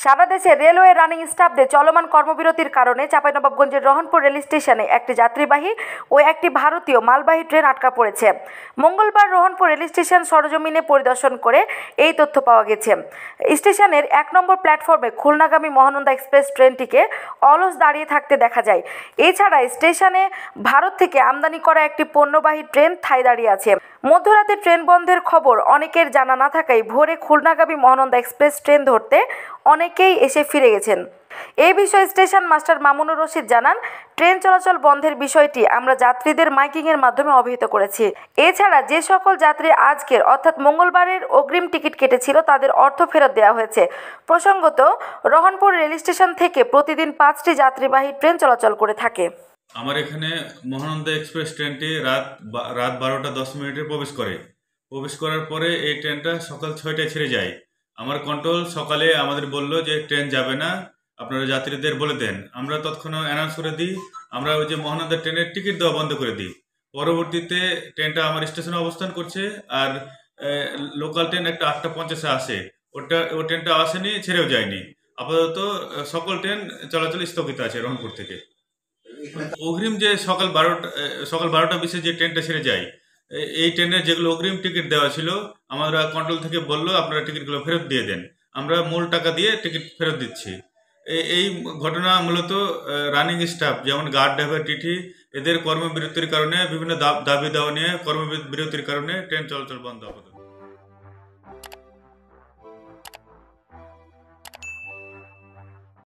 সারা দেশে railway running স্টাফদের চলমান কর্মবিরতির কারণে চাঁপাইনবাবগঞ্জের রহনপুর রেল স্টেশনে একটি যাত্রীবাহী ও একটি ভারতীয় মালবাহী ট্রেন আটকা পড়েছে। মঙ্গলবার রহনপুর রেল স্টেশন সরজমিনে পরিদর্শন করে এই তথ্য পাওয়া গেছে। স্টেশনের ১ নম্বর প্ল্যাটফর্মে খুলনাগামী মহানন্দা এক্সপ্রেস ট্রেনটিকে অলস দাঁড়িয়ে থাকতে দেখা যায়। এছাড়া স্টেশনে ভারত থেকে আমদানি করা একটি পণ্যবাহী ট্রেন ঠায় দাঁড়িয়ে আছে। মধ্যরাতে ট্রেন বন্ধের খবর অনেকের জানা না থাকায় ভোরে খুলনাগামী মহানন্দা এক্সপ্রেস ট্রেন ধরতে অনেকেই এসে ফিরে গেছেন। এই বিষয়ে স্টেশন মাস্টার মামুনুর রশিদ জানান, ট্রেন চলাচল বন্ধের বিষয়টি আমরা যাত্রীদের মাইকিংয়ের মাধ্যমে অবহিত করেছি। এছাড়া যে সকল যাত্রী আজকের অর্থাৎ মঙ্গলবারের অগ্রিম টিকিট কেটেছিল তাদের অর্থ ফেরত দেওয়া হয়েছে। প্রসঙ্গত, রহনপুর রেল স্টেশন থেকে প্রতিদিন 5টি যাত্রীবাহী ট্রেন চলাচল করে থাকে। আমার এখানে মহানন্দা এক্সপ্রেস ট্রেনটি রাত 12টা 10 প্রবেশ করার পরে এই ট্রেনটা সকাল 6টায় ছেড়ে যায়। আমার কন্ট্রোল সকালে আমাদের বলল যে ট্রেন যাবে না, আপনারা যাত্রীদের বলে দেন। আমরা তৎক্ষণাৎ অ্যানাউন্স করে দিই, আমরা ওই যে মহানন্দা ট্রেনের টিকিট দেওয়া বন্ধ করে দিই। পরবর্তীতে ট্রেনটা আমার স্টেশনে অবস্থান করছে, আর লোকাল ট্রেন একটা 8টা 50-এ আসে, ও ট্রেনটা আসেনি, ছেড়েও যায়নি। আপাতত সকল ট্রেন চলাচল স্থগিত আছে রংপুর থেকে। অগ্রিম যে সকাল 12টা 20-এ যে ট্রেনটা ছেড়ে যায়, এই ট্রেনের যেগুলো অগ্রিম টিকিট দেওয়া ছিল, আমরা কন্ট্রোল থেকে বললো আপনারা টিকিটগুলো ফেরত দিয়ে দেন। আমরা মূল টাকা দিয়ে টিকিট ফেরত দিচ্ছি। এই ঘটনা মূলত রানিং স্টাফ যেমন গার্ড, ড্রাইভার, টিটি এদের কর্মবিরতির কারণে, বিভিন্ন দাবি দেওয়া নিয়ে কর্মবিরতির কারণে ট্রেন চলাচল বন্ধ হবে।